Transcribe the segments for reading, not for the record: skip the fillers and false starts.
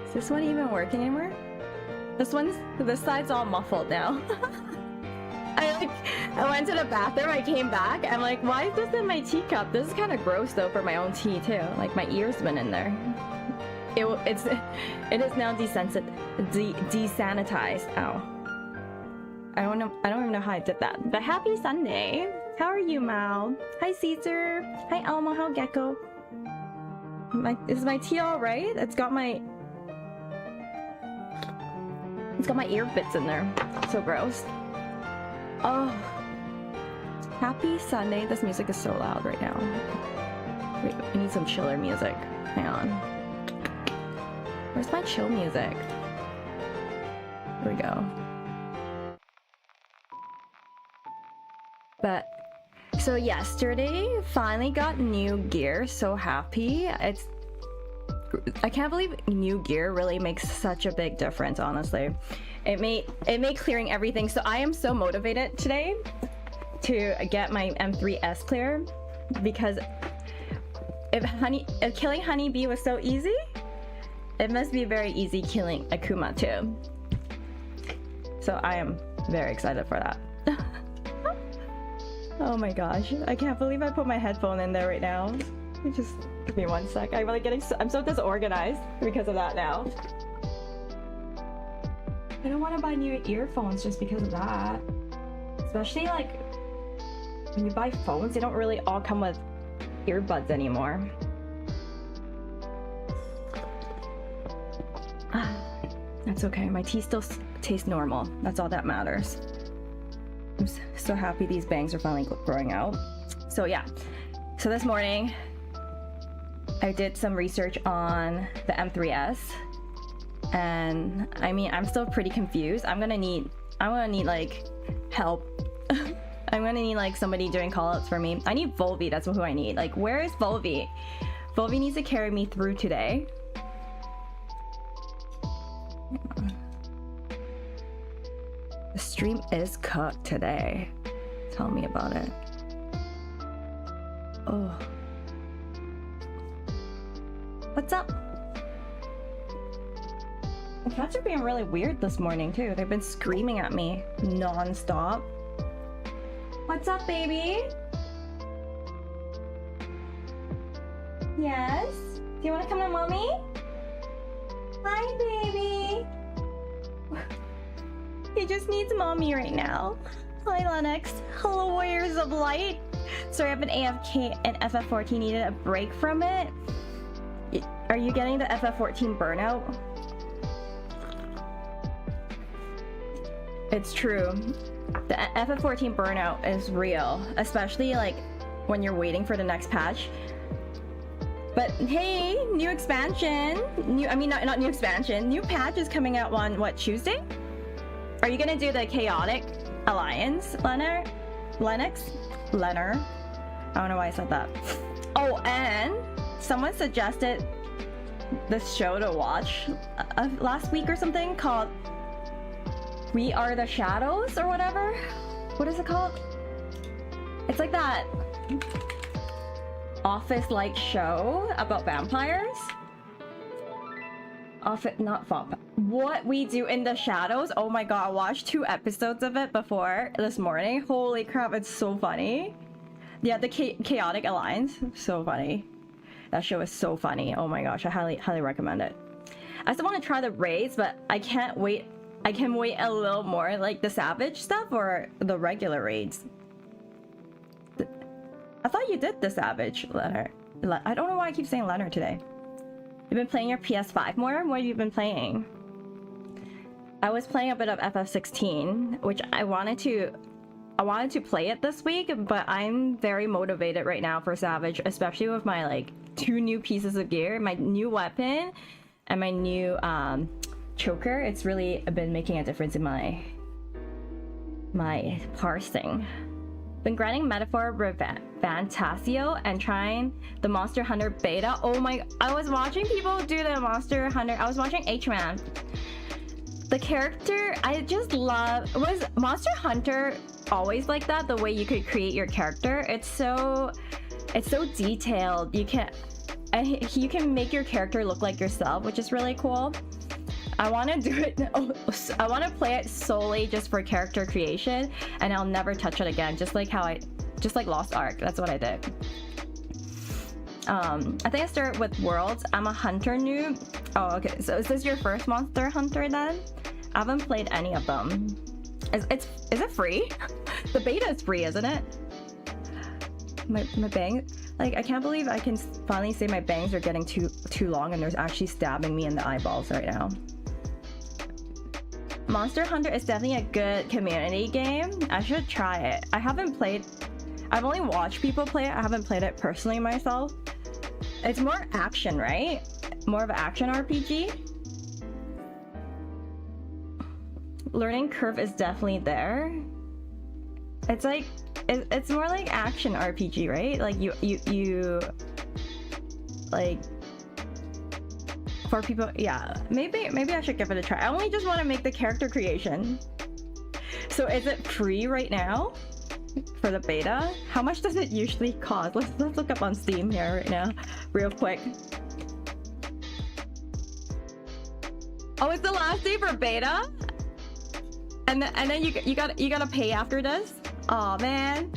Is this one even working anymore? This side's all muffled now. I went to the bathroom, I came back, I'm like, why is this in my teacup? This is kind of gross though for my own tea too. Like my ear's been in there. It is now desanitized. Ow. I don't even know how I did that. But happy Sunday. How are you, Mal? Hi, Caesar. Hi, Elmo. How Gecko? Is my tea all right? It's got my ear bits in there. So gross. Oh. Happy Sunday. This music is so loud right now. Wait, I need some chiller music. Hang on. Where's my chill music? Here we go. But so yesterday finally got new gear. So happy. I can't believe new gear really makes such a big difference, honestly. It made clearing everything. So I am so motivated today to get my M3S clear, because if killing Honeybee was so easy, it must be very easy killing Akuma too. So I am very excited for that. Oh my gosh, I can't believe I put my headphone in there right now. Just give me one sec. I'm so disorganized because of that now. I don't want to buy new earphones just because of that. Especially like when you buy phones, they don't really all come with earbuds anymore. That's okay. My tea still tastes normal. That's all that matters. I'm so happy these bangs are finally growing out. So yeah. So this morning, I did some research on the M3S, and I mean, I'm still pretty confused. I'm gonna need like help. I'm gonna need like somebody doing call-outs for me. I need Volvi, that's who I need. Like, where is Volvi? Volvi needs to carry me through today. The stream is cooked today. Tell me about it. Oh. What's up? The cats are being really weird this morning too. They've been screaming at me non-stop. What's up, baby? Yes? Do you want to come to mommy? Hi, baby. He just needs mommy right now. Hi, Lennox. Hello, Warriors of Light. Sorry, I've been AFK and FF14 needed a break from it. Are you getting the FF14 burnout? It's true. The FF14 burnout is real, especially like when you're waiting for the next patch. But hey, new expansion. Not new expansion. New patch is coming out on what, Tuesday? Are you gonna do the Chaotic Alliance, Lennox? Lenner? I don't know why I said that. Oh, and someone suggested this show to watch last week or something called We Are the Shadows or whatever. What is it called? It's like that. office-like show about vampires. Not vampire. What We Do in the Shadows. Oh my god, I watched 2 episodes of it before this morning. Holy crap, it's so funny. Yeah, the Chaotic Alliance. So funny. That show is so funny. Oh my gosh, I highly recommend it. I still want to try the raids, but I can't wait. I can wait a little more, like the Savage stuff or the regular raids. I thought you did the Savage, Leonard. I don't know why I keep saying Leonard today. You've been playing your PS5 more? What have you been playing? I was playing a bit of FF16, which I wanted to play it this week, but I'm very motivated right now for Savage, especially with my like 2 new pieces of gear, my new weapon and my new choker. It's really been making a difference in my parsing. Been grinding Metaphor Fantasio and trying the Monster Hunter beta. Oh my, I was watching people do the Monster Hunter. I was watching H-Man. The character I just love. Was Monster Hunter always like that? The way you could create your character? It's so detailed. You can make your character look like yourself, which is really cool. I want to do it. I want to play it solely just for character creation, and I'll never touch it again. Just like Lost Ark. That's what I did. I think I started with Worlds. I'm a hunter noob. Oh, okay. So is this your first Monster Hunter then? I haven't played any of them. Is it free? The beta is free, isn't it? My bangs, like I can't believe I can finally say my bangs are getting too long and there's actually stabbing me in the eyeballs right now. Monster Hunter is definitely a good community game. I should try it. I've only watched people play it. I haven't played it personally myself. It's more action, right? More of an action RPG. Learning curve is definitely there. It's like it's more like action RPG, right? Like you like for people, yeah. Maybe I should give it a try. I only just want to make the character creation. So is it free right now for the beta? How much does it usually cost? Let's look up on Steam here right now, real quick. Oh, it's the last day for beta, and then you gotta pay after this. Oh man.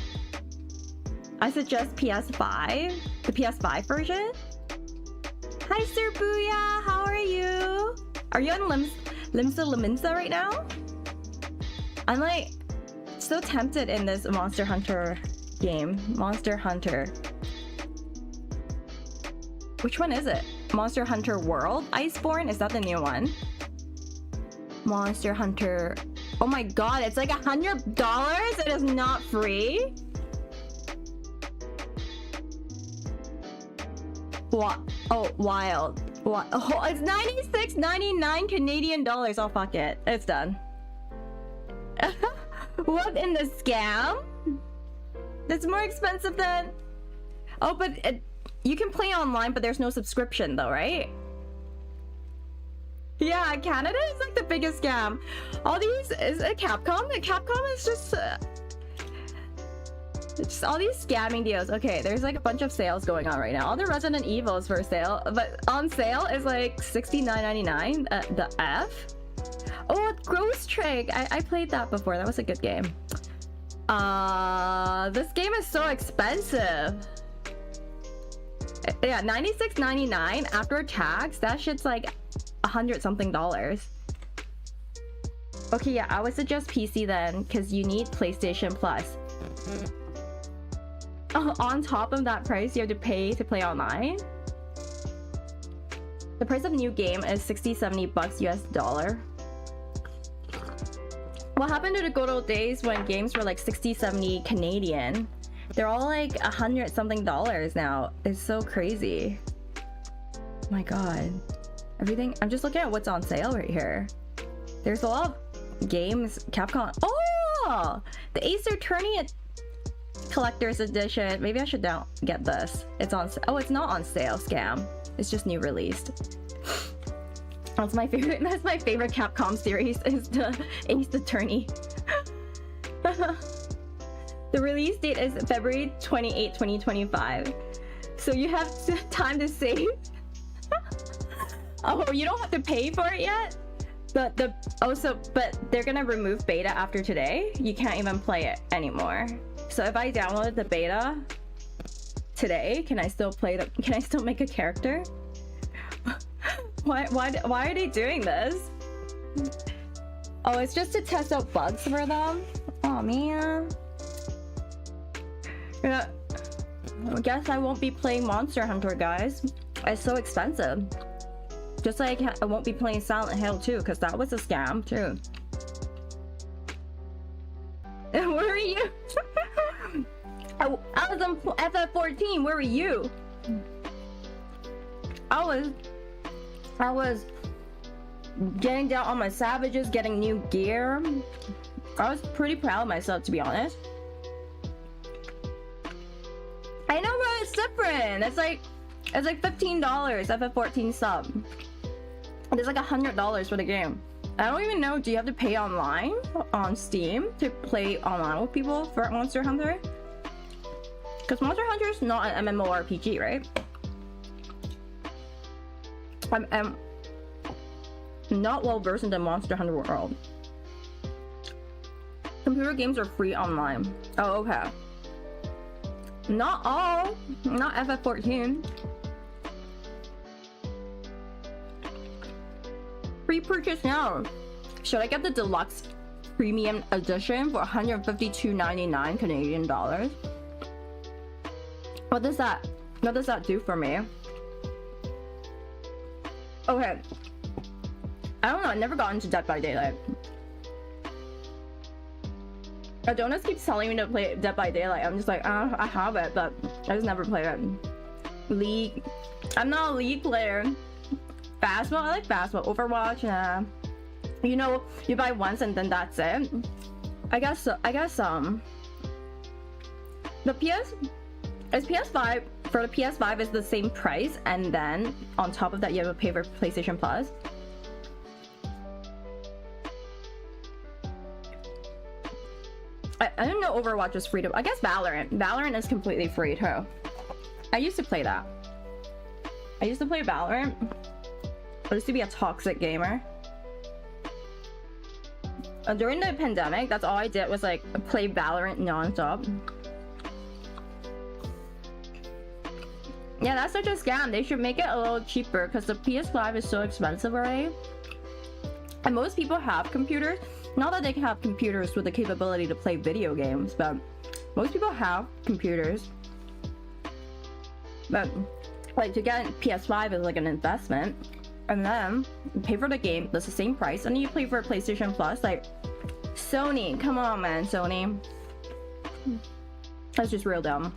I suggest PS5, the PS5 version. Hi, Sir Booyah, how are you? Are you on Limsa Laminsa right now? I'm like so tempted in this Monster Hunter game. Monster Hunter. Which one is it? Monster Hunter World? Iceborne? Is that the new one? Monster Hunter. Oh my god, it's like $100? It is not free? What? Oh, wild. What? Oh, it's $96.99 Canadian dollars. Oh, fuck it. It's done. What in the scam? That's more expensive than... Oh, but you can play online, but there's no subscription though, right? Yeah, Canada is like the biggest scam. All these... Is it Capcom? Capcom is just all these scamming deals. Okay, there's like a bunch of sales going on right now. All the Resident Evil is for sale, but on sale is like $69.99. The F. Oh, Ghost Trick. I played that before. That was a good game. This game is so expensive. Yeah, $96.99 after tax. That shit's like $100-something. Okay, yeah, I would suggest PC then, because you need PlayStation Plus. On top of that price, you have to pay to play online. The price of new game is $60-70 US dollar. What happened to the good old days when games were like 60-70 Canadian? They're all like $100-something now. It's so crazy. Oh my god. Everything. I'm just looking at what's on sale right here. There's a lot of games. Capcom. Oh, the Ace Attorney Collector's Edition. Maybe I should get this. It's on. Oh, it's not on sale. Scam. It's just new released. That's my favorite. That's my favorite Capcom series. Is the Ace Attorney. The release date is February 28, 2025. So you have time to save. Oh, you don't have to pay for it yet? But but they're gonna remove beta after today. You can't even play it anymore. So if I download the beta today, can I still make a character? Why are they doing this? Oh, it's just to test out bugs for them? Oh man. Yeah. I guess I won't be playing Monster Hunter, guys. It's so expensive. Just like I won't be playing Silent Hill 2, because that was a scam too. Where are you? I was on FF14. Where were you? I was getting down on my savages, getting new gear. I was pretty proud of myself, to be honest. I know, but it's different. It's like $15 FF14 sub. It's like $100 for the game. I don't even know. Do you have to pay online on Steam to play online with people for Monster Hunter? Because Monster Hunter is not an MMORPG, right? I'm not well versed in the Monster Hunter world. Computer games are free online. Oh, okay. Not all. Not FF14. Pre-purchase now. Should I get the deluxe premium edition for $152.99 Canadian dollars? What does that do for me? Okay. I don't know, I never got into Dead by Daylight. Adonis keeps telling me to play Dead by Daylight. I'm just like, I have it, but I just never play it. League. I'm not a League player. Basketball, I like basketball. Overwatch, you know, you buy once and then that's it. I guess the PS5 for the PS5 is the same price, and then on top of that you have to pay for PlayStation Plus. I didn't know Overwatch was free to. I guess Valorant is completely free too. I used to play that. I used to play Valorant. I used to be a toxic gamer. During the pandemic, that's all I did was like play Valorant non-stop. Yeah, that's such a scam. They should make it a little cheaper because the PS5 is so expensive already. And most people have computers. Not that they can have computers with the capability to play video games, but most people have computers. But like to get a PS5 is like an investment. And then you pay for the game, that's the same price, and then you pay for PlayStation Plus. Like Sony, come on man, Sony. That's just real dumb.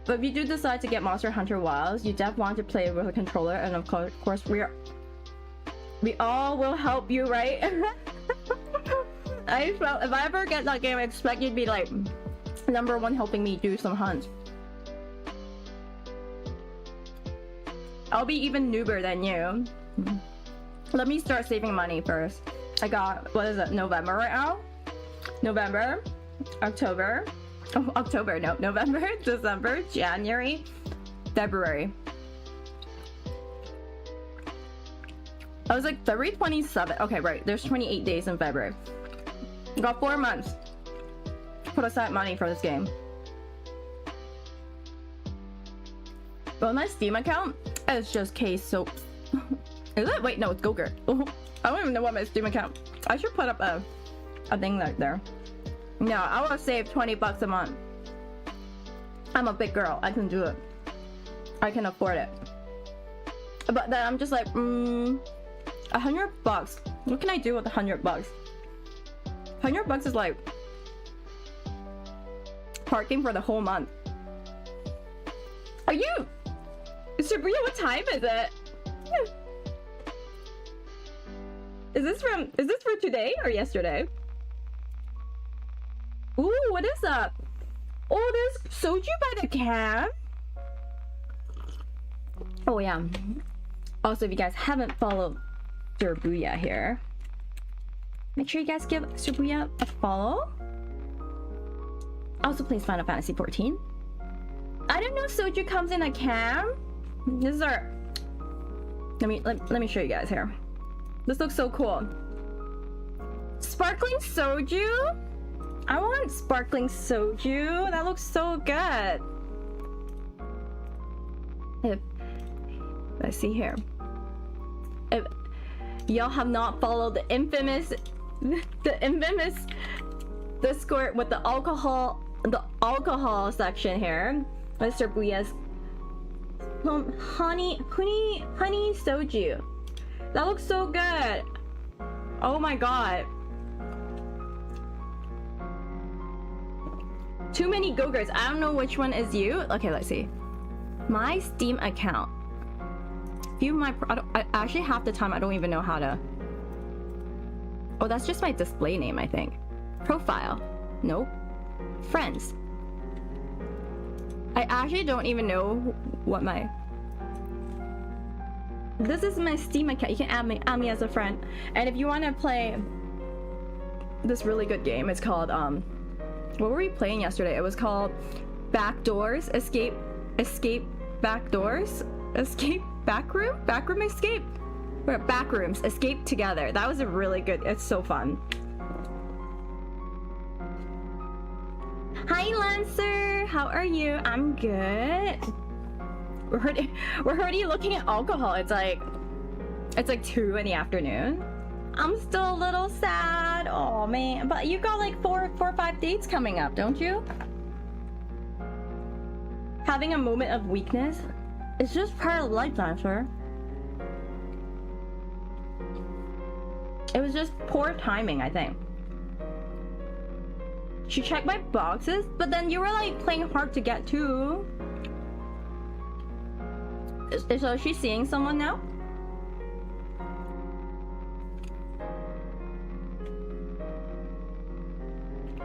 But if you do decide to get Monster Hunter Wilds, you definitely want to play with a controller, and of course we all will help you, right? I felt if I ever get that game, I expect you to be like #1 helping me do some hunts. I'll be even noober than you. Let me start saving money first. I got, what is it, November right now? November, October. Oh, October, no. November, December, January, February. I was like February 27th. Okay, right. There's 28 days in February. I got 4 months. Put aside money for this game. But my Steam account is just case soaps. Is it? Wait, no, it's Gogurt. I don't even know what my Steam account. I should put up a thing right there. No, I want to save 20 bucks a month. I'm a big girl. I can do it. I can afford it. But then I'm just like, $100 bucks. What can I do with $100 bucks? $100 bucks is like parking for the whole month. Are you? Sabrina, what time is it? Is this for today or yesterday? Ooh, what is that? Oh, there's soju by the can. Oh yeah. Also, if you guys haven't followed Shibuya here, make sure you guys give Shibuya a follow. Also plays Final Fantasy XIV. I didn't know soju comes in a can. This is our... Let me show you guys here. This looks so cool. Sparkling soju? I want sparkling soju. That looks so good. Let's see here. If y'all have not followed the infamous Discord with the alcohol section here, Mr. Buya's honey soju. That looks so good. Oh my god. Too many Go-Gurts. I don't know which one is you. Okay, let's see. My Steam account. View my... I actually, half the time I don't even know how to... Oh, that's just my display name, I think. Profile. Nope. Friends. I actually don't even know what my... This is my Steam account. You can add me as a friend. And if you want to play this really good game, it's called... What were we playing yesterday? It was called Backdoors. Escape Backdoors? Escape Backroom Escape? We're at Backrooms. Escape Together. That was a really good... It's so fun. Hi, Lancer! How are you? I'm good. We're already looking at alcohol. It's like 2 in the afternoon. I'm still a little sad. Oh man, but you got like four or 5 dates coming up, don't you? Having a moment of weakness, it's just part of life, Lancer. It was just poor timing, I think. She checked my boxes, but then you were like playing hard to get to. So is she seeing someone now?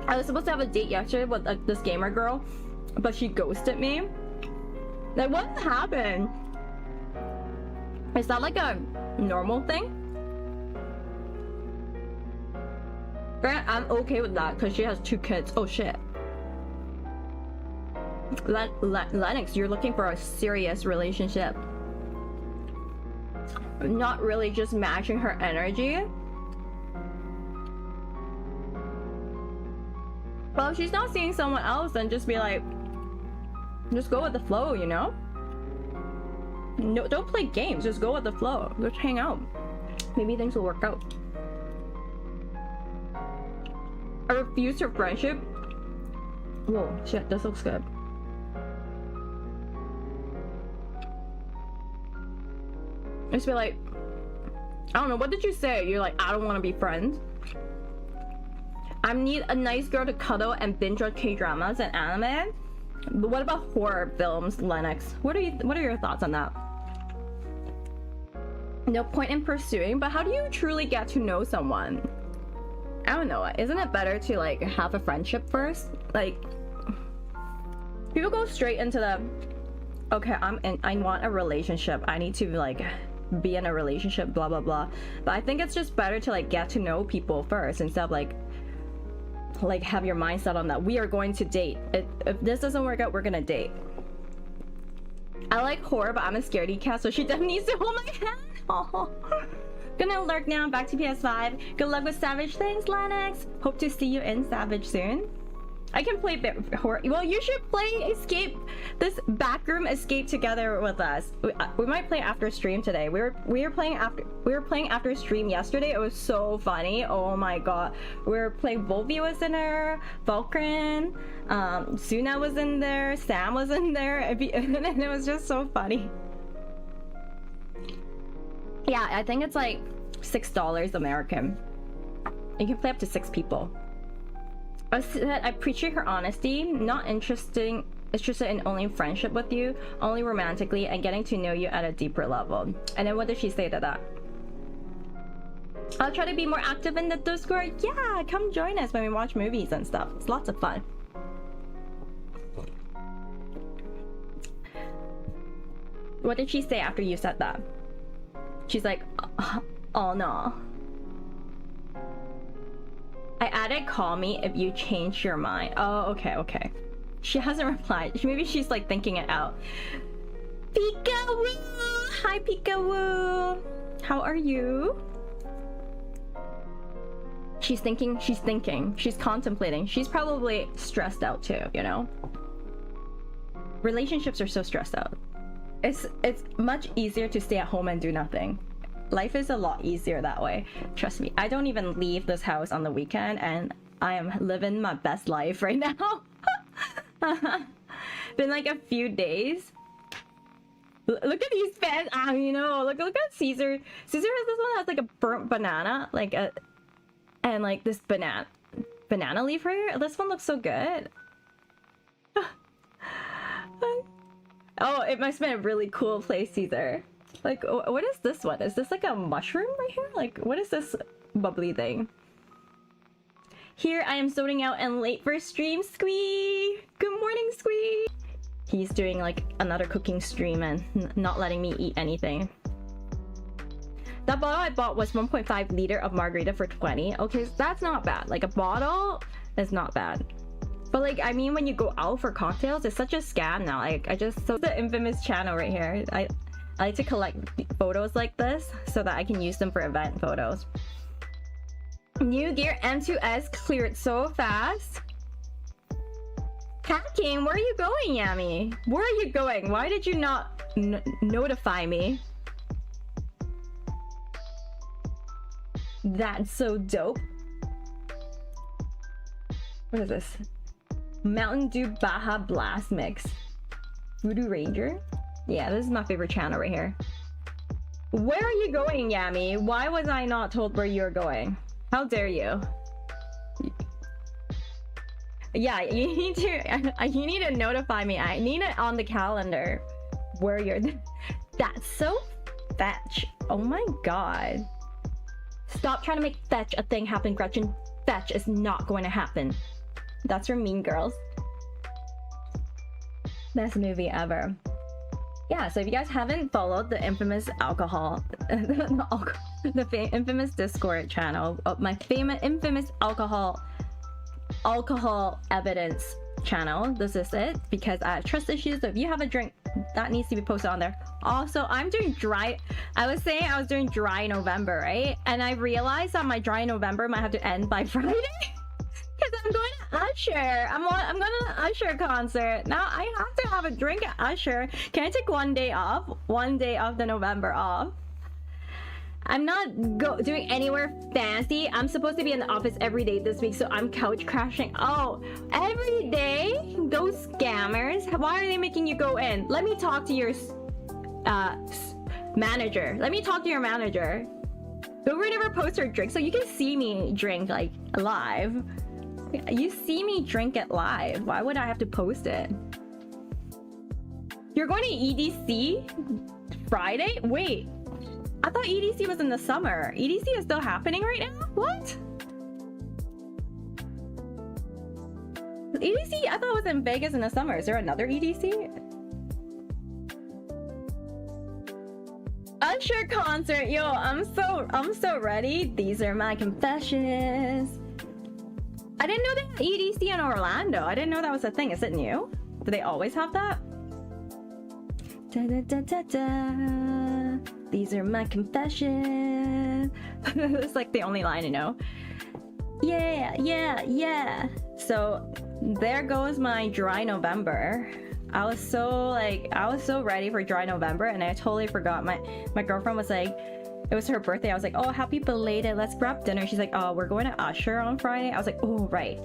I was supposed to have a date yesterday with this gamer girl, but she ghosted me. Like, what happened? Is that like a normal thing? I'm okay with that because she has 2 kids. Oh shit. Lennox, you're looking for a serious relationship. Not really just matching her energy. Well, if she's not seeing someone else, then just be like, just go with the flow, you know? No, don't play games, just go with the flow. Just hang out. Maybe things will work out. I refuse her friendship. Whoa, shit, this looks good. Just be like, I don't know, what did you say? You're like, I don't want to be friends. I need a nice girl to cuddle and binge on K-dramas and anime. But what about horror films, Lennox? What are your thoughts on that? No point in pursuing, but how do you truly get to know someone? I don't know. Isn't it better to like have a friendship first? Like, people go straight into the, okay, I want a relationship. I need to like be in a relationship, blah blah blah. But I think it's just better to like get to know people first instead of like have your mindset on that we are going to date. If this doesn't work out, we're gonna date. I like horror, but I'm a scaredy cat, so she definitely needs to hold my hand. Oh. Gonna lurk now, back to PS5. Good luck with Savage. Thanks, Lennox. Hope to see you in Savage soon. I can play horror. Well, you should play this backroom escape together with us. We might play after stream today. We were playing after stream yesterday. It was so funny. Oh my god. We were playing. Volvi was in there. Vulcan, Suna was in there. Sam was in there, and it was just so funny. Yeah, I think it's like $6 American. You can play up to 6 people. I said I appreciate her honesty, not interested in only friendship with you, only romantically, and getting to know you at a deeper level. And then what did she say to that? I'll try to be more active in the Discord. Yeah, come join us when we watch movies and stuff. It's lots of fun. What did she say after you said that? She's like, oh no. I added call me if you change your mind. Oh, okay. She hasn't replied. Maybe she's like thinking it out. Pika-woo! Hi, Pika-woo! How are you? She's thinking, she's contemplating. She's probably stressed out too, you know? Relationships are so stressed out. It's much easier to stay at home and do nothing. Life is a lot easier that way. Trust me, I don't even leave this house on the weekend and I am living my best life right now. Been like a few days. Look at these fans. You know, look at Caesar. Caesar has this one that has like a burnt banana, like a, and like this banana leaf right here. This one looks so good. Oh, it must have been a really cool place, Caesar. Like, what is this one? Is this like a mushroom right here? Like, what is this bubbly thing? Here, I am zoning out and late for stream, Squee! Good morning, Squee! He's doing like another cooking stream and not letting me eat anything. That bottle I bought was 1.5 liter of margarita for 20. Okay, so that's not bad. Like, a bottle is not bad. But like, I mean, when you go out for cocktails, it's such a scam now. Like, so the infamous channel right here. I like to collect photos like this so that I can use them for event photos. New Gear M2S cleared so fast. Cat King, where are you going, Yami? Where are you going? Why did you not notify me? That's so dope. What is this? Mountain Dew Baja Blast Mix. Voodoo Ranger? Yeah, this is my favorite channel right here. Where are you going, Yami? Why was I not told where you're going? How dare you? Yeah, you need to notify me. I need it on the calendar where you're. That's so fetch. Oh my god. Stop trying to make fetch a thing happen, Gretchen. Fetch is not going to happen. That's from Mean Girls. Best movie ever. Yeah, so if you guys haven't followed the infamous infamous Discord channel, my infamous alcohol evidence channel, this is it, because I have trust issues. So if you have a drink, that needs to be posted on there. Also, I'm doing dry. I was saying I was doing dry November, right? And I realized that my dry November might have to end by Friday. Because I'm going to Usher. I'm going to the Usher concert. Now I have to have a drink at Usher. Can I take one day off? One day of the November off. I'm not doing anywhere fancy. I'm supposed to be in the office every day this week, so I'm couch crashing. Oh, every day? Those scammers. Why are they making you go in? Let me talk to your manager. Let me talk to your manager. Don't ever post her drink so you can see me drink like live. You see me drink it live. Why would I have to post it? You're going to EDC Friday? Wait, I thought EDC was in the summer. EDC is still happening right now? What? EDC, I thought it was in Vegas in the summer. Is there another EDC? Usher concert, yo, I'm so ready. These are my confessions. I didn't know they had EDC in Orlando. I didn't know that was a thing. Is it new? Do they always have that? Da, da, da, da, da. These are my confessions. It's like the only line I know. Yeah, yeah, yeah. So there goes my dry November. I was so ready for dry November, and I totally forgot. My girlfriend was like, it was her birthday. I was like, oh, happy belated. Let's grab dinner. She's like, oh, we're going to Usher on Friday. I was like, oh, right.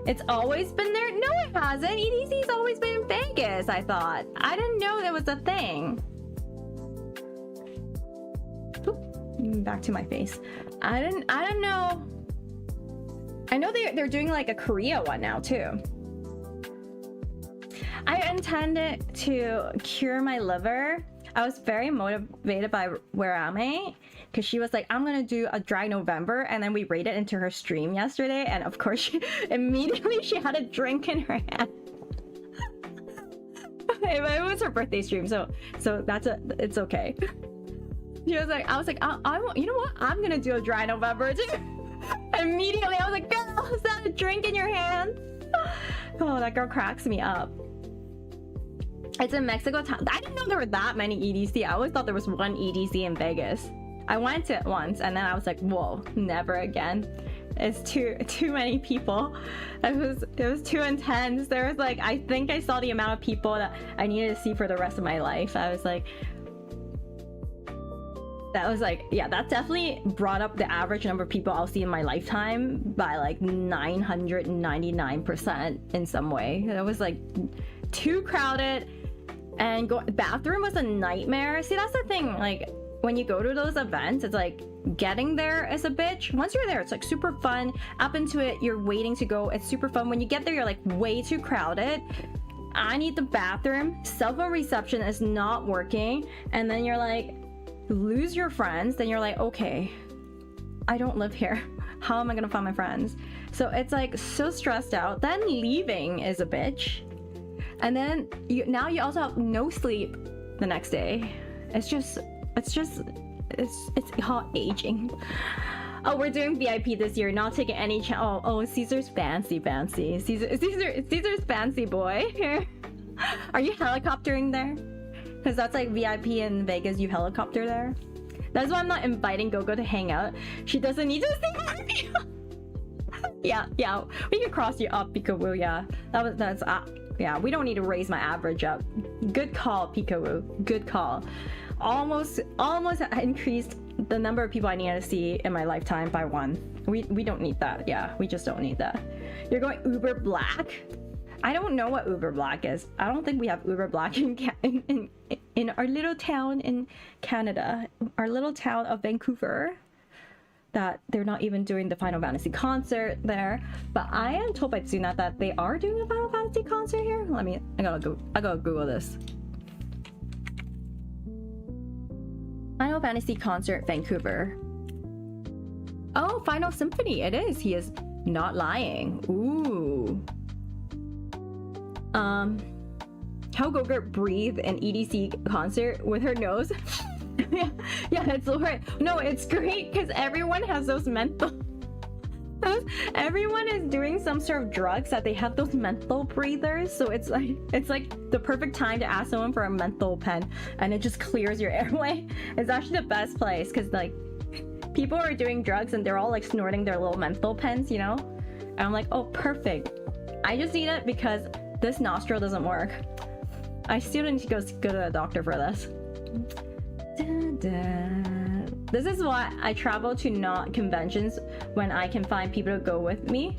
It's always been there? No, it hasn't. EDC's always been in Vegas, I thought. I didn't know that was a thing. Oop, back to my face. I didn't know. I know they're doing like a Korea one now too. I intended to cure my liver. I was very motivated by Warame because she was like, I'm gonna do a dry November, and then we raided into her stream yesterday, and of course she had a drink in her hand. It was her birthday stream, so it's okay. She was like, I was like, you know what? I'm gonna do a dry November too. Immediately I was like, girl, Is that a drink in your hand? Oh, that girl cracks me up. It's in Mexico town. I didn't know there were that many EDC. I always thought there was one EDC in Vegas. I went to it once and then I was like, whoa, never again. It's too many people. It was too intense. There was like, I think I saw the amount of people that I needed to see for the rest of my life. I was like, that was like, yeah, that definitely brought up the average number of people I'll see in my lifetime by like 999% in some way. It was like too crowded, and bathroom was a nightmare. See, that's the thing, like when you go to those events, it's like getting there is a bitch. Once you're there, it's like super fun. Up into it, you're waiting to go, it's super fun. When you get there, you're like way too crowded. I need the bathroom, cell phone reception is not working, and then you're like, lose your friends. Then you're like, okay, I don't live here, how am I gonna find my friends? So it's like so stressed out. Then leaving is a bitch, and then now you also have no sleep the next day. It's all aging. Oh, we're doing VIP this year, not taking any chance. Oh, Caesar's fancy. Caesar's fancy boy. Are you helicoptering there? Because that's like VIP in Vegas, you helicopter there. That's why I'm not inviting Gogo to hang out. She doesn't need to sing with you. yeah, we can cross you up, Peekaboo. Yeah, yeah, we don't need to raise my average up. Good call, Peekaboo. Good call. Almost increased the number of people I need to see in my lifetime by 1. We don't need that. Yeah, we just don't need that. You're going Uber Black? I don't know what Uber Black is. I don't think we have Uber Black in our little town in Canada, our little town of Vancouver. That they're not even doing the Final Fantasy concert there. But I am told by Tsuna that they are doing a Final Fantasy concert here. I gotta Google this. Final Fantasy concert, Vancouver. Oh, Final Symphony. It is. He is not lying. Ooh. How Gogurt breathe an EDC concert with her nose. yeah, it's right. No, it's great because everyone has those menthol. Everyone is doing some sort of drugs that they have those menthol breathers. So it's like the perfect time to ask someone for a menthol pen, and it just clears your airway. It's actually the best place because like people are doing drugs and they're all like snorting their little menthol pens, you know. And I'm like, oh, perfect. I just need it because this nostril doesn't work. I still need to go to the doctor for this. This is why I travel to not conventions when I can find people to go with me.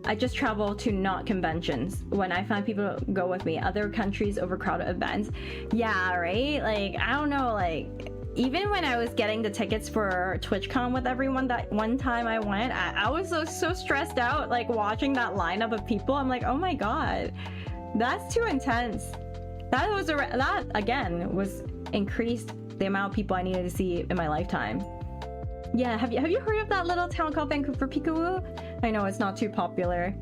I just travel to not conventions when I find people to go with me. Other countries, overcrowded events. Yeah, right? Like, I don't know, like, even when I was getting the tickets for TwitchCon with everyone that one time I went, I was so stressed out, like, watching that lineup of people. I'm like, oh my god, that's too intense. That again was increased the amount of people I needed to see in my lifetime. Yeah, have you heard of that little town called Vancouver Peekaboo? I know it's not too popular.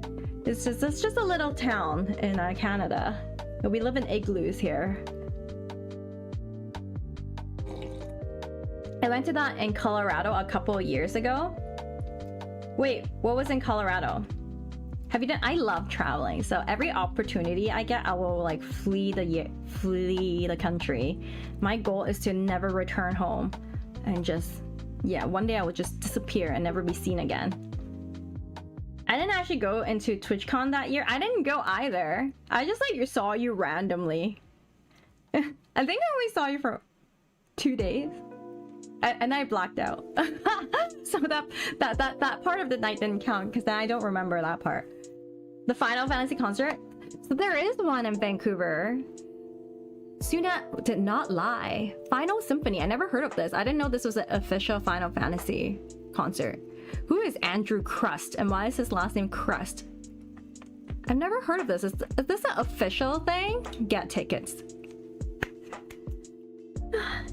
It's just a little town in Canada. We live in igloos here. I went to that in Colorado a couple of years ago. Wait, what was in Colorado? Have you done? I love traveling, so every opportunity I get, I will like flee the country. My goal is to never return home, and just, yeah, one day I would just disappear and never be seen again. I didn't actually go into TwitchCon that year. I didn't go either. I just like saw you randomly. I think I only saw you for 2 days. And I blacked out. So that part of the night didn't count because then I don't remember that part. The Final Fantasy concert. So there is one in Vancouver. Suna did not lie. Final Symphony. I never heard of this. I didn't know this was an official Final Fantasy concert. Who is Andrew Crust and why is his last name Crust? I've never heard of this. Is this an official thing? Get tickets.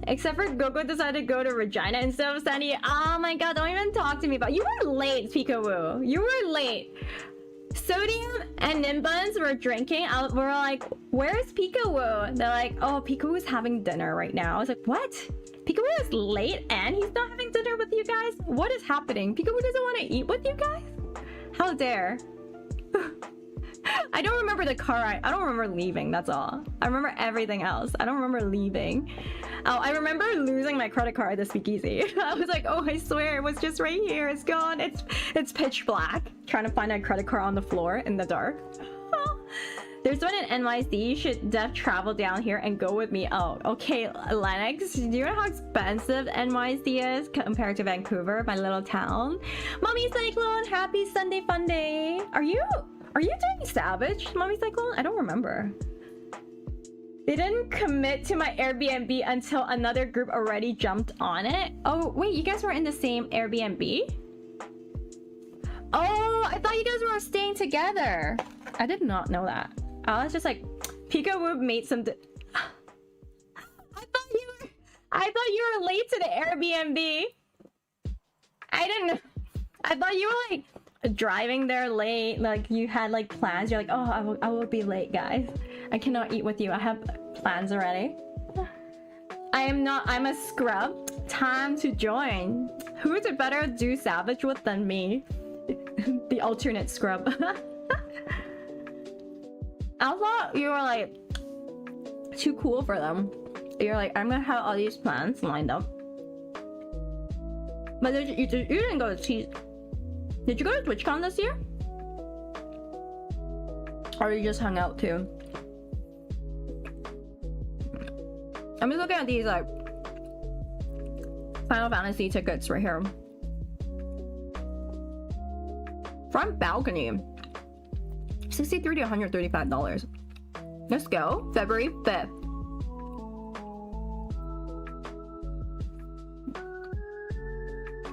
Except for Gogo decided to go to Regina instead of Sandy. Oh my god, don't even talk to me about. You were late, Peekaboo. You were late. Sodium and Nimbuns were drinking. We're like, where's Peekaboo? They're like, oh, Peekaboo's having dinner right now. I was like, what? Peekaboo is late and he's not having dinner with you guys? What is happening? Peekaboo doesn't want to eat with you guys? How dare. I don't remember the car ride. I don't remember leaving, that's all. I remember everything else. I don't remember leaving. Oh, I remember losing my credit card at the speakeasy. I was like, oh, I swear it was just right here. It's gone. It's pitch black. Trying to find a credit card on the floor in the dark. There's one in NYC. You should travel down here and go with me. Oh, okay, Lennox. Do you know how expensive NYC is compared to Vancouver, my little town? Mommy Cyclone, happy Sunday fun day. Are you doing Savage, Mommy Cyclone? I don't remember. They didn't commit to my Airbnb until another group already jumped on it. Oh, wait, you guys were in the same Airbnb? Oh, I thought you guys were staying together. I did not know that. I was just like, Peekaboo made some. I thought you were late to the Airbnb. I didn't know. I thought you were like driving there late. Like you had like plans. You're like, oh, I will be late, guys. I cannot eat with you. I have plans already. I'm a scrub. Time to join. Who's it better do Savage with than me? The alternate scrub. I thought you were like too cool for them. You're like, I'm gonna have all these plans lined up. But you didn't go to Cheese. Did you go to TwitchCon this year? Or you just hung out too? I'm just looking at these like Final Fantasy tickets right here. Front balcony. $63 to $135. Let's go. February 5th.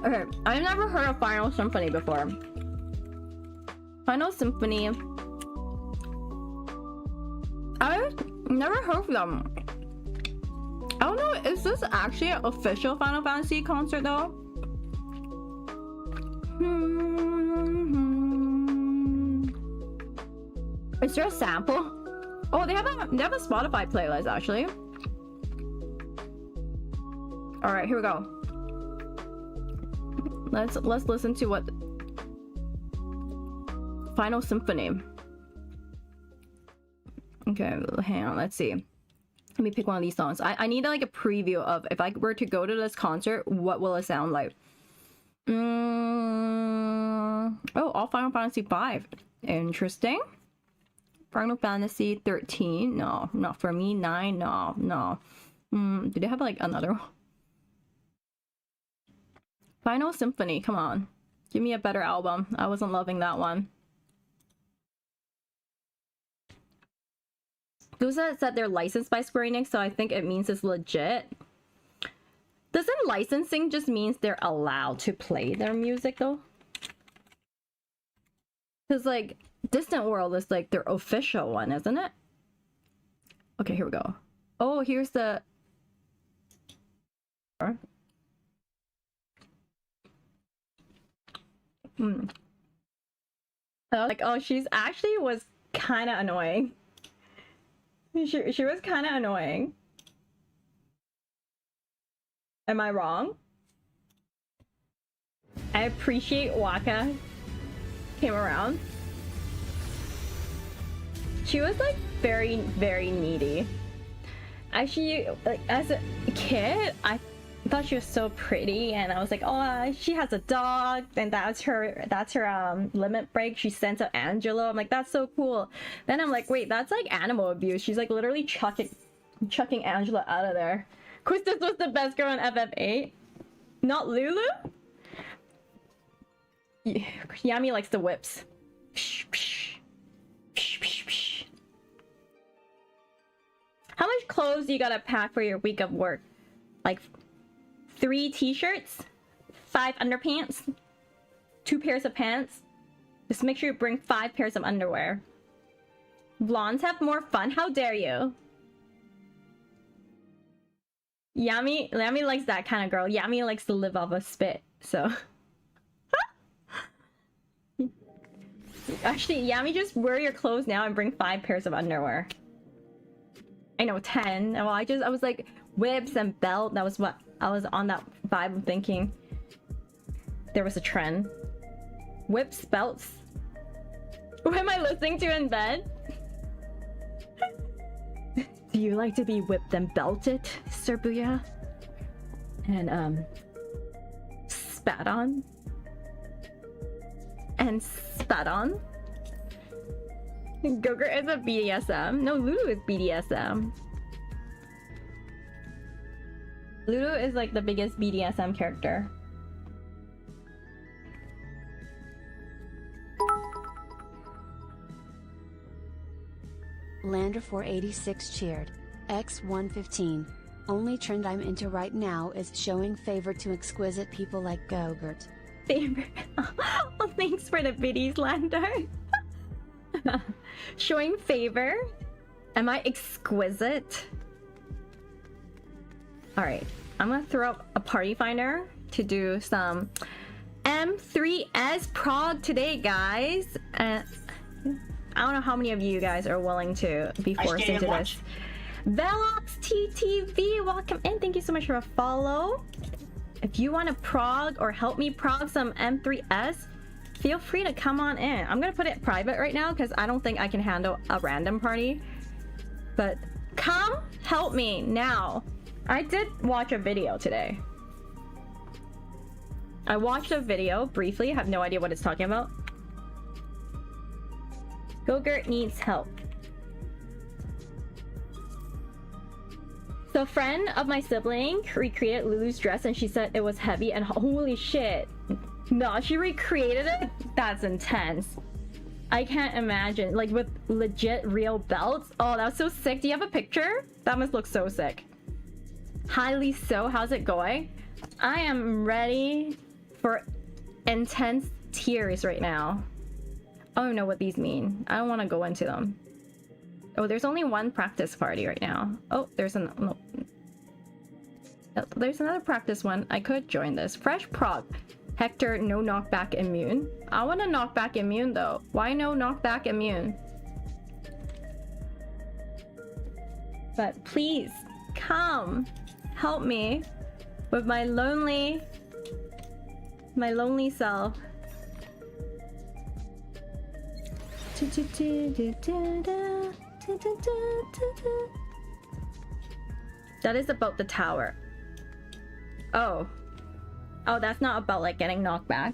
Okay, I've never heard of Final Symphony before. Final Symphony. I've never heard of them. I don't know, is this actually an official Final Fantasy concert though? Is there a sample? Oh, they have a Spotify playlist actually. All right, here we go. Let's listen to what Final Symphony. Okay, hang on. Let's see. Let me pick one of these songs. I need like a preview of if I were to go to this concert, what will it sound like? Oh, all Final Fantasy V. Interesting. Final Fantasy 13. No, not for me. 9. No. Do they have like another one? Final Symphony. Come on. Give me a better album. I wasn't loving that one. Those said they're licensed by Square Enix, so I think it means it's legit. Doesn't licensing just means they're allowed to play their music though? Because like Distant World is like their official one, isn't it? Okay, here we go. Oh, here's the... Like, oh, she's actually was kind of annoying. She was kind of annoying. Am I wrong? I appreciate Waka came around. She was like very, very needy. Actually, like as a kid, I thought she was so pretty, and I was like, oh, she has a dog, and that's her limit break. She sent out Angelo. I'm like, that's so cool. Then I'm like, wait, that's like animal abuse. She's like literally chucking Angela out of there. Quistis was the best girl in FF8. Not Lulu? Yami likes the whips. How much clothes do you gotta pack for your week of work? Like 3 t-shirts, 5 underpants, 2 pairs of pants. Just make sure you bring 5 pairs of underwear. Blondes have more fun? How dare you? Yami likes that kind of girl. Yami likes to live off a spit, so. Actually, Yami, just wear your clothes now and bring 5 pairs of underwear. I know, 10. Well, I was like, whips and belt. That was what I was on that vibe of thinking. There was a trend. Whips, belts, What am I listening to in bed? Do you like to be whipped and belted, Sir Booyah? And spat on? And spat on? Gogurt is a BDSM. No, Lulu is BDSM. Lulu is like the biggest BDSM character. Lander486 cheered. X115. Only trend I'm into right now is showing favor to exquisite people like Gogurt. Favor? Oh, thanks for the biddies, Lander. Showing favor? Am I exquisite? Alright, I'm gonna throw up a party finder to do some M3S prog today, guys. I don't know how many of you guys are willing to be forced into this. Velox TTV, welcome in. Thank you so much for a follow. If you want to prog or help me prog some M3S, feel free to come on in. I'm gonna put it private right now because I don't think I can handle a random party. But come help me now. I did watch a video today. I watched a video briefly, have no idea what it's talking about. Gogurt needs help. So a friend of my sibling recreated Lulu's dress and she said it was heavy and holy shit. No, she recreated it? That's intense. I can't imagine. Like with legit real belts. Oh, that was so sick. Do you have a picture? That must look so sick. Highly so. How's it going? I am ready for intense tears right now. I don't know what these mean. I don't want to go into them. Oh, there's only one practice party right now. Oh, there's no. There's another practice one. I could join this. Fresh prog. Hector, no knockback immune. I want a knockback immune though. Why no knockback immune? But please, come. Help me with my lonely self. That is about the tower. Oh, that's not about like getting knocked back.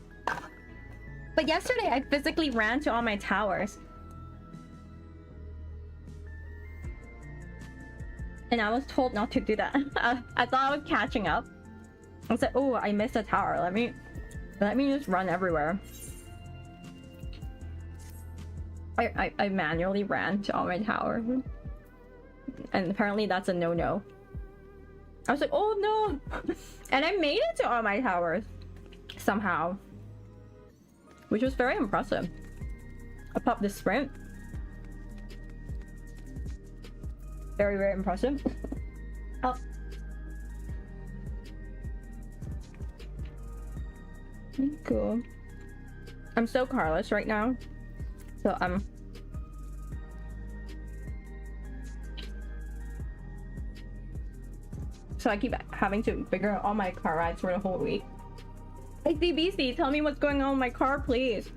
But yesterday I physically ran to all my towers. And I was told not to do that. I thought I was catching up. I said, oh, I missed a tower. Let me just run everywhere. I manually ran to all my towers. And apparently that's a no-no. I was like, oh no! And I made it to all my towers. Somehow. Which was very impressive. I popped the sprint. Very, very impressive. Oh. Cool. I'm so carless right now. So so I keep having to figure out all my car rides for the whole week. Hey CBC, tell me what's going on with my car, please.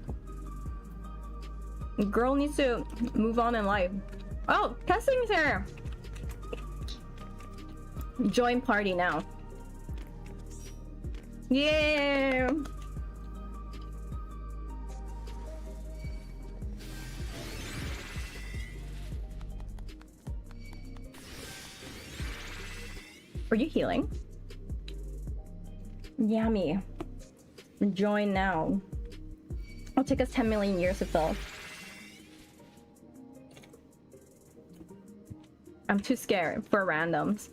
The girl needs to move on in life. Oh, testing's here. Join party now. Yeah. Are you healing? Yummy. Join now. It'll take us 10 million years to fill. I'm too scared for randoms.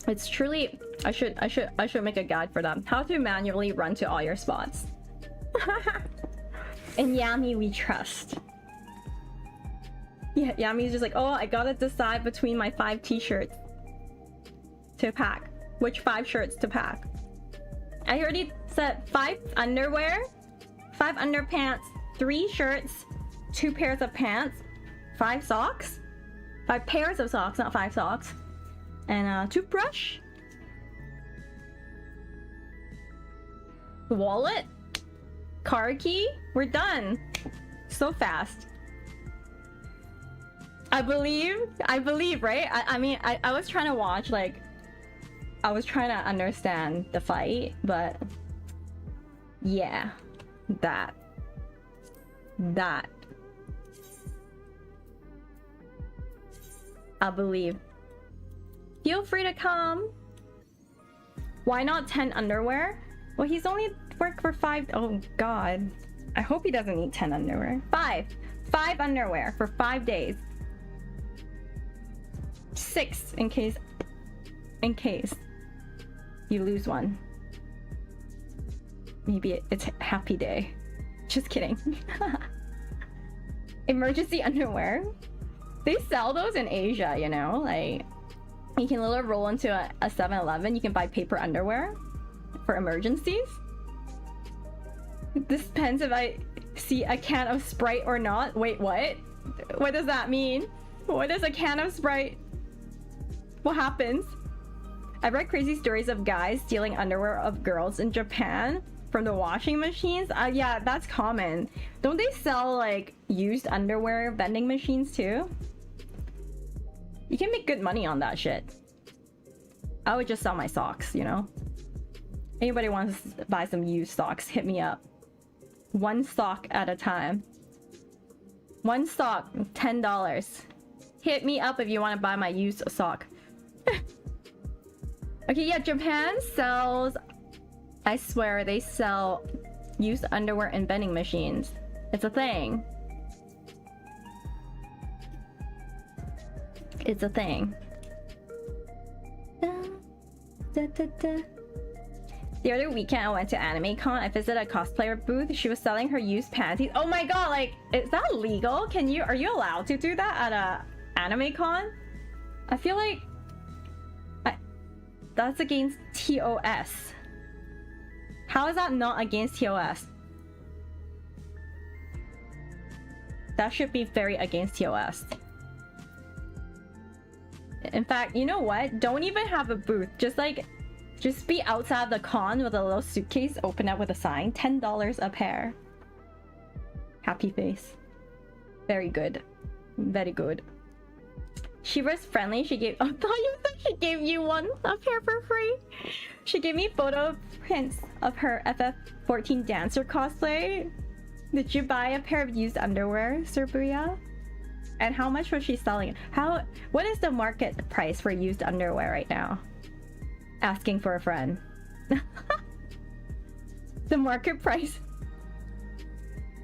It's truly, I should make a guide for them. How to manually run to all your spots. In Yami we trust. Yeah, Yami's just like, oh, I gotta decide between my 5 t-shirts to pack. Which 5 shirts to pack? I already said 5 underwear, 5 underpants, 3 shirts, 2 pairs of pants, 5 socks, 5 pairs of socks, not 5 socks, and a toothbrush. Wallet? Car key? We're done. So fast. I believe, right? I mean, I was trying to watch, like, I was trying to understand the fight, but yeah, that. I believe. Feel free to come. Why not 10 underwear? Well, he's only worked for 5. Oh god. I hope he doesn't need 10 underwear. 5 underwear for 5 days. 6 in case you lose one. Maybe it's a happy day. Just kidding. Emergency underwear. They sell those in Asia, you know? Like, you can literally roll into a 7-Eleven. You can buy paper underwear for emergencies. This depends if I see a can of Sprite or not. Wait, what? What does that mean? What is a can of Sprite? What happens? I've read crazy stories of guys stealing underwear of girls in Japan from the washing machines. Yeah, that's common. Don't they sell like used underwear vending machines too? You can make good money on that shit. I would just sell my socks, you know? Anybody wants to buy some used socks, hit me up. One sock at a time. One sock, $10. Hit me up if you want to buy my used sock. Okay, yeah, Japan sells... I swear, they sell used underwear in vending machines. It's a thing. It's a thing. The other weekend I went to Anime Con. I visited a cosplayer booth. She was selling her used panties. Oh my god, like, is that legal? Are you allowed to do that at a Anime Con? I feel like that's against TOS. How is that not against TOS? That should be very against TOS. In fact, you know what? Don't even have a booth. Just be outside the con with a little suitcase, open up with a sign. $10 a pair. Happy face. Very good. Very good. She was friendly. She gave... I thought you said she gave you a pair for free. She gave me photo prints of her FF14 dancer cosplay. Did you buy a pair of used underwear, Sir Booyah? And how much was she selling it? What is the market price for used underwear right now? Asking for a friend. The market price.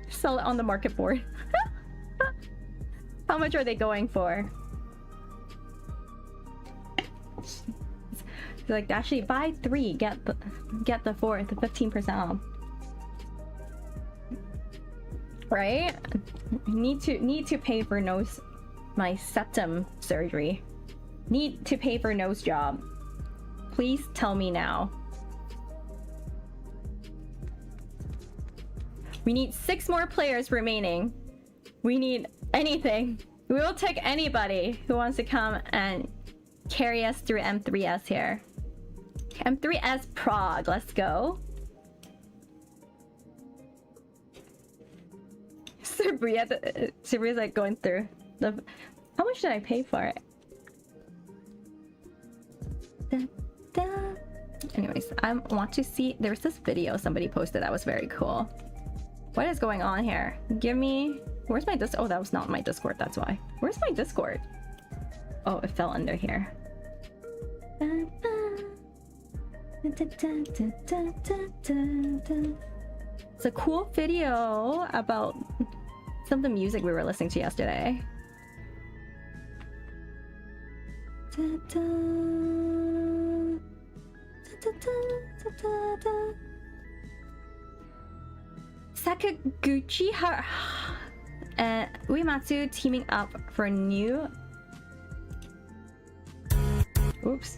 Sell it on the market board. How much are they going for? Like, actually buy 3, get the 4th, 15% off. Right? Need to pay for my septum surgery. Need to pay for nose job. Please tell me now. We need 6 more players remaining. We need anything. We will take anybody who wants to come and carry us through M3S here. M3S Prague, let's go. Sabria's like going through the... How much did I pay for it? Anyways, I want to see... There's this video somebody posted that was very cool. What is going on here? Give me... Where's my Discord? Oh, that was not my Discord, that's why. Where's my Discord? Oh, it fell under here. It's a cool video about some of the music we were listening to yesterday. Sakaguchi and Uematsu teaming up for new... Oops.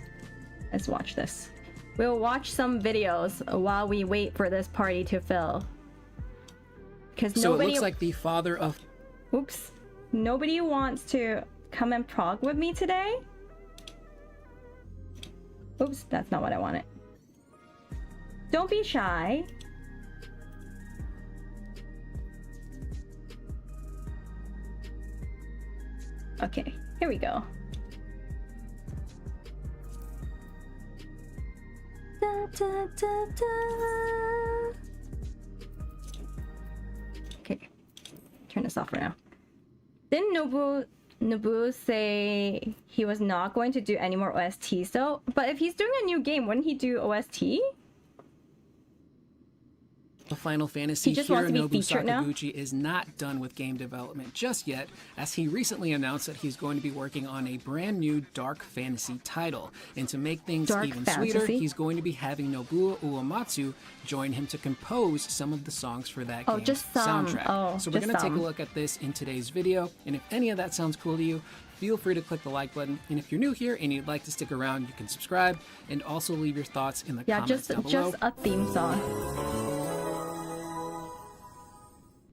Let's watch this. We'll watch some videos while we wait for this party to fill. Because so it looks like the father of... Oops. Nobody wants to come and prog with me today? Oops, that's not what I wanted. Don't be shy. Okay, here we go. Da, da, da, da. Okay, turn this off for now. Didn't Nobu say he was not going to do any more OSTs though? But if he's doing a new game, wouldn't he do OST? The Final Fantasy, He just wants to be Hironobu featured now? Sakaguchi is not done with game development just yet, as he recently announced that he's going to be working on a brand new dark fantasy title. And to make things Dark even fantasy? sweeter, he's going to be having Nobuo Uematsu join him to compose some of the songs for that Oh, game's just some. soundtrack. Oh, so we're just going to take a some. look at this in today's video, and if any of that sounds cool to you, feel free to click the like button, and if you're new here and you'd like to stick around, you can subscribe, and also leave your thoughts in the Yeah, comments down below. just a theme song.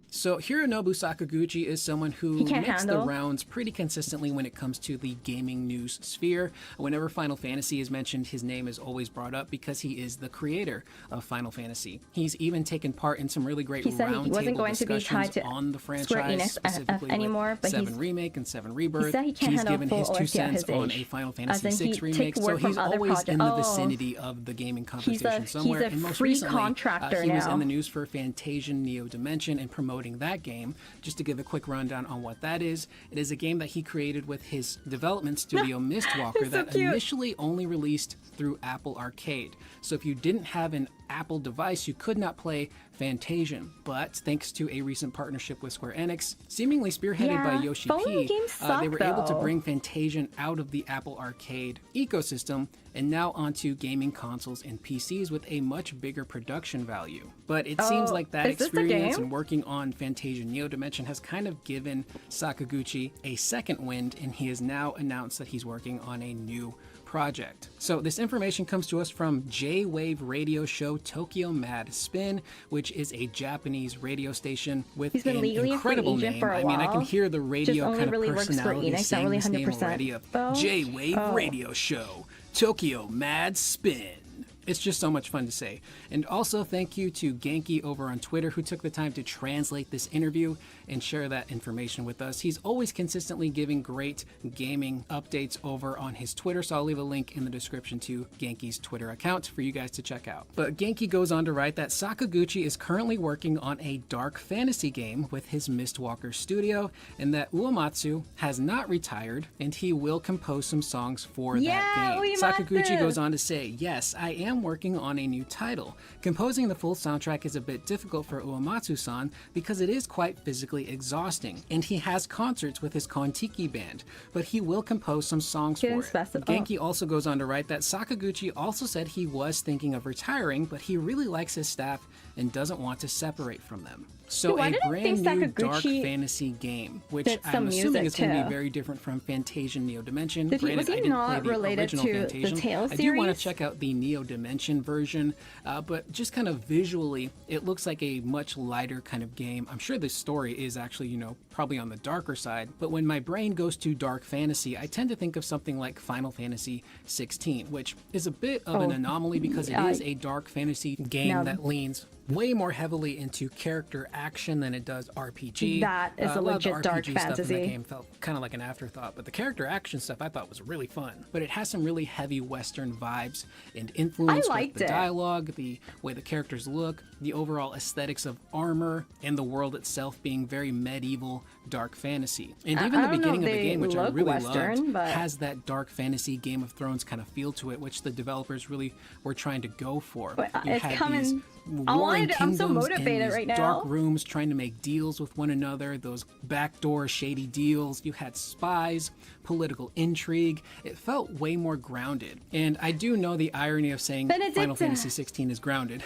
So Hironobu Sakaguchi is someone who can't makes the handle. rounds pretty consistently when it comes to the gaming news sphere. Whenever Final Fantasy is mentioned, his name is always brought up because he is the creator of Final Fantasy. He's even taken part in some really great He said he roundtable wasn't going to be discussions tied to on the Square franchise, Enix specifically anymore, with but 7 Remake and 7 Rebirth. He said he can't he's handle given full his 2 OST at cents his on age. a Final As Fantasy in, 6 he remake, take so work from he's other always in the projects. Oh. vicinity of the gaming conversation somewhere. he's a And most free recently, contractor he was now. in the news for Fantasian Neo Dimension and promoting that game. Just to give a quick rundown on what that is, it is a game that he created with his development studio Mistwalker It's so that cute. initially only released through Apple Arcade. So if you didn't have an Apple device, you could not play Fantasian. But thanks to a recent partnership with Square Enix, seemingly spearheaded by Yeah, Yoshi phone P, games suck, they were able to though. bring Fantasian out of the Apple Arcade ecosystem and now onto gaming consoles and PCs with a much bigger production value. But it seems like that is this the experience game? and working on Fantasian Neo Dimension has kind of given Sakaguchi a second wind, and he has now announced that he's working on a new project. So this information comes to us from J-Wave radio show Tokyo Mad Spin, which is a Japanese radio station with He's been an legally a free incredible agent name. for a I mean, I can while. hear the radio only kind of really works for personality Enix, not saying really this name 100% already of though. J-Wave Oh. radio show Tokyo Mad Spin. It's just so much fun to say. And also thank you to Genki over on Twitter who took the time to translate this interview and share that information with us. He's always consistently giving great gaming updates over on his Twitter, so I'll leave a link in the description to Genki's Twitter account for you guys to check out. But Genki goes on to write that Sakaguchi is currently working on a dark fantasy game with his Mistwalker studio, and that Uematsu has not retired and he will compose some songs for that game. Sakaguchi goes on to say, yes, I am working on a new title. Composing the full soundtrack is a bit difficult for Uematsu-san because it is quite physically exhausting, and he has concerts with his Kontiki band, but he will compose some songs for it. Genki also goes on to write that Sakaguchi also said he was thinking of retiring, but he really likes his staff and doesn't want to separate from them. So Why a did I think brand new dark Sakaguchi fantasy game, which did I'm some assuming music is going to too? be very different from Fantasian Neo Dimension. Was Granted, he I didn't not play the related original to the Fantasian. Tales I do want series? to check out the Neo Dimension version, but just kind of visually, it looks like a much lighter kind of game. I'm sure the story is actually, you know, probably on the darker side, but when my brain goes to dark fantasy, I tend to think of something like Final Fantasy XVI, which is a bit of an anomaly because it is a dark fantasy game that leans way more heavily into character action than it does RPG. That is a lot of the legit dark RPG stuff in fantasy. that game felt kind of like an afterthought, but the character action stuff I thought was really fun. But it has some really heavy Western vibes and influence with the dialogue, the way the characters look, the overall aesthetics of armor, and the world itself being very medieval dark fantasy. And even the beginning of the game, which I really loved, has that dark fantasy Game of Thrones kind of feel to it, which the developers really were trying to go for. You had these warring kingdoms I'm so motivated in these right now. dark rooms trying to make deals with one another, those backdoor shady deals. You had spies, political intrigue. It felt way more grounded. And I do know the irony of saying Final Fantasy XVI is grounded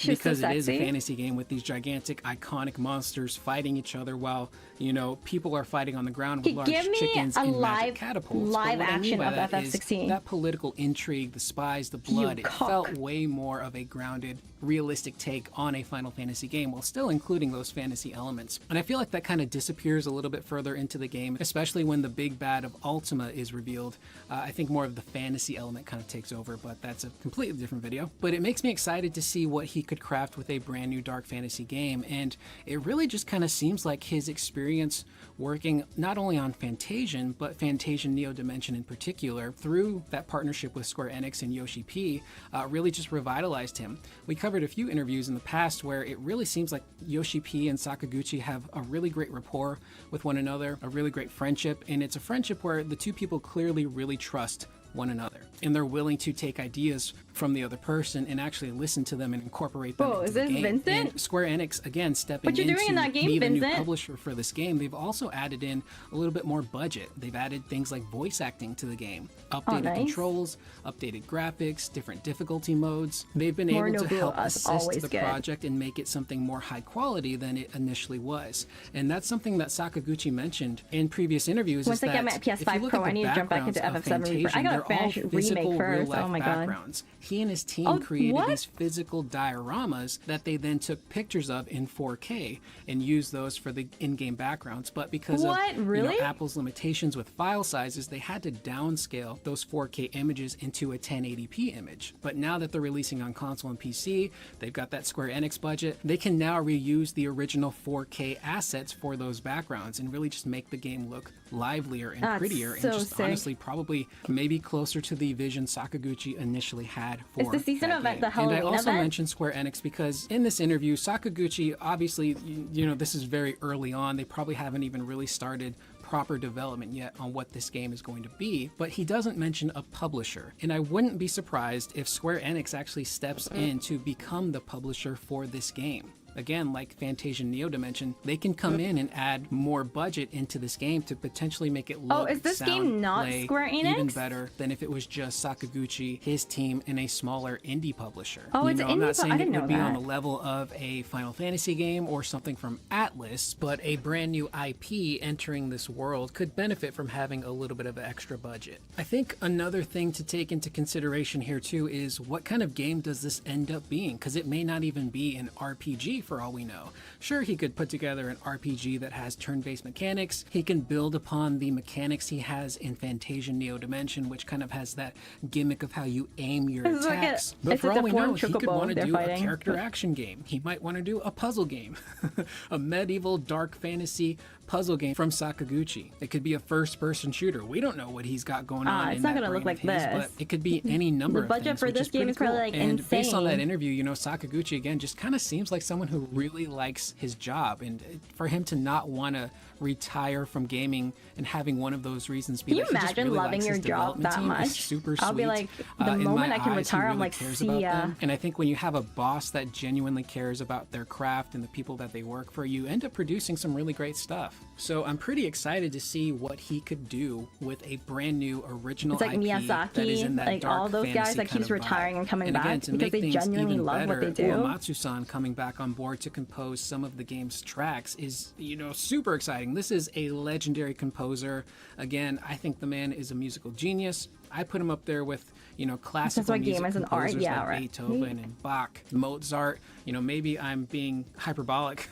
because it is a fantasy game with these gigantic, iconic monsters fighting each other while, you know, people are fighting on the ground with large chickens and magic catapults. Live action of FF16. That political intrigue, the spies, the blood, it felt way more of a grounded, realistic realistic take on a Final Fantasy game while still including those fantasy elements. And I feel like that kind of disappears a little bit further into the game, especially when the big bad of Ultima is revealed. I think more of the fantasy element kind of takes over, but that's a completely different video. But it makes me excited to see what he could craft with a brand new dark fantasy game, and it really just kind of seems like his experience working not only on Fantasian, but Fantasian Neo Dimension in particular, through that partnership with Square Enix and Yoshi P, really just revitalized him. We covered a few interviews in the past where it really seems like Yoshi P and Sakaguchi have a really great rapport with one another, a really great friendship, and it's a friendship where the two people clearly really trust one another, and they're willing to take ideas from the other person and actually listen to them and incorporate them into the game. Is this Vincent? And Square Enix, again, stepping What you into doing in that game, be the new Vincent? publisher for this game, they've also added in a little bit more budget. They've added things like voice acting to the game, updated nice. controls, updated graphics, different difficulty modes. They've been More able to Nobu help is assist always the good. project and make it something more high quality than it initially was. And that's something that Sakaguchi mentioned in previous interviews. Once is I that get my if you PS5 look Pro, at the I need to jump back into backgrounds FF7 of Rebirth. I Fantasian, gotta they're all finish remake physical, first. real-life Oh my god. backgrounds. He and his team Oh, created what? these physical dioramas that they then took pictures of in 4K and used those for the in-game backgrounds. But because What? of Really? Apple's limitations with file sizes, they had to downscale those 4K images into a 1080p image. But now that they're releasing on console and PC, they've got that Square Enix budget, they can now reuse the original 4K assets for those backgrounds and really just make the game look livelier and That's prettier, and so just sick. honestly probably maybe closer to the vision Sakaguchi initially had for Is the season that event game. the And Halloween I also event? mentioned Square Enix because in this interview, Sakaguchi, obviously, this is very early on. They probably haven't even really started proper development yet on what this game is going to be, but he doesn't mention a publisher. And I wouldn't be surprised if Square Enix actually steps in to become the publisher for this game. Again, like Fantasian Neo Dimension, they can come in and add more budget into this game to potentially make it look, is this sound, game not play Square even Enix? better than if it was just Sakaguchi, his team, and a smaller indie publisher. Oh, it's an I'm indie not saying I it didn't would know be on that. the level of a Final Fantasy game or something from Atlas, but a brand new IP entering this world could benefit from having a little bit of an extra budget. I think another thing to take into consideration here too is what kind of game does this end up being, because it may not even be an RPG for all we know. Sure, he could put together an RPG that has turn-based mechanics. He can build upon the mechanics he has in Fantasian Neo Dimension, which kind of has that gimmick of how you aim your This is like attacks. a- But it's for a all we know, deformed he could chocobo want to they're do a fighting. character action game. He might want to do a puzzle game, a medieval dark fantasy puzzle game from Sakaguchi. It could be a first-person shooter. We don't know what he's got going on. It's in not that gonna look brain of like his, this. but it could be any number The of budget things, for which this is game pretty is probably, cool. like, And based on that insane. interview, Sakaguchi again just kind of seems like someone who really likes his job, and for him to not want to retire from gaming and having one of those reasons be Can you that he just imagine really loving likes your his job development that team is much? super I'll be sweet. like, the In moment my I can eyes, he retire, I'm really like, cares see about ya. them. And I think when you have a boss that genuinely cares about their craft and the people that they work for, you end up producing some really great stuff. So I'm pretty excited to see what he could do with a brand new original It's like IP that is in Miyazaki, that like dark all those guys fantasy that kind keeps of vibe. retiring and coming And again, back to because make they things genuinely even love what better, they do. Uematsu-san coming back on board to compose some of the game's tracks is, super exciting. This is a legendary composer. Again, I think the man is a musical genius. I put him up there with, classical why music gamers and art, composers yeah, like right. Beethoven and Bach, Mozart. Maybe I'm being hyperbolic,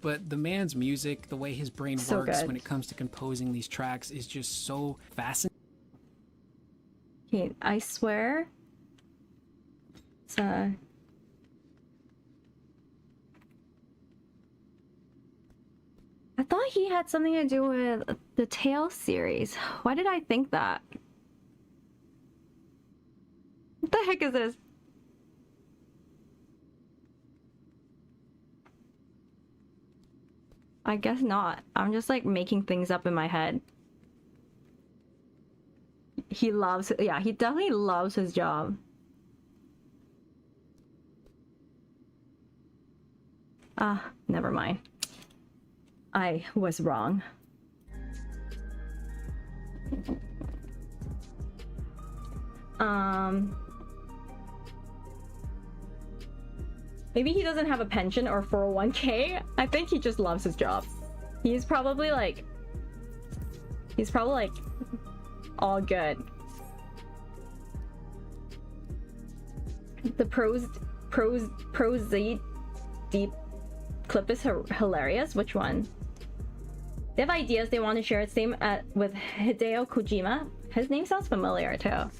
but the man's music, the way his brain So works good. when it comes to composing these tracks is just so fascinating. Okay, I swear. It's I thought he had something to do with the Tales series. Why did I think that? What the heck is this? I guess not. I'm just like making things up in my head. He loves, yeah, he definitely loves his job. Never mind. I was wrong. Maybe he doesn't have a pension or 401k. I think he just loves his job. He's probably like all good. The pros Prosy deep clip is hilarious. Which one? They have ideas they want to share. Same with Hideo Kojima. His name sounds familiar too.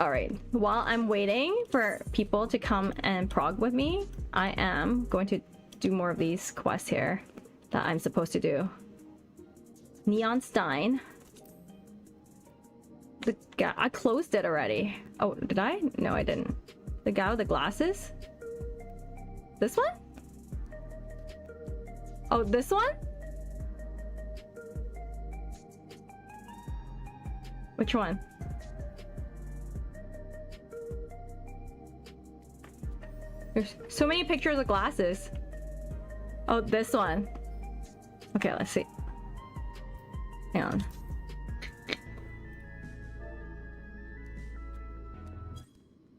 Alright, while I'm waiting for people to come and prog with me, I am going to do more of these quests here that I'm supposed to do. Neon Stein. The guy, I closed it already. Oh, did I? No, I didn't. The guy with the glasses? This one? Oh, this one? Which one? There's so many pictures of glasses. Oh, this one. Okay, let's see. Hang on.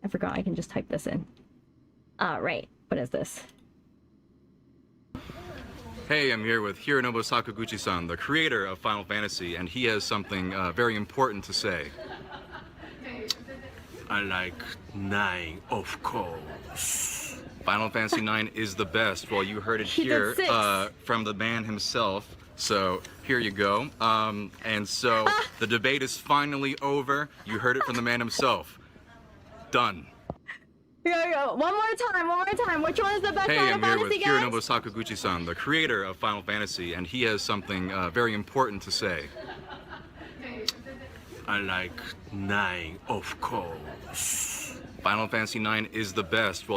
I forgot I can just type this in. Right. What is this? Hey, I'm here with Hironobu Sakaguchi-san, the creator of Final Fantasy, and he has something very important to say. I like 9, of course. Final Fantasy IX is the best. Well, you heard it here from the man himself. So here you go. And so the debate is finally over. You heard it from the man himself. Done. Go. One more time. Which one is the best Hey, Final I'm here with Fantasy, guys? Hironobu Sakaguchi-san, the creator of Final Fantasy, and he has something very important to say. I like 9, of course. Final Fantasy IX is the best. Well,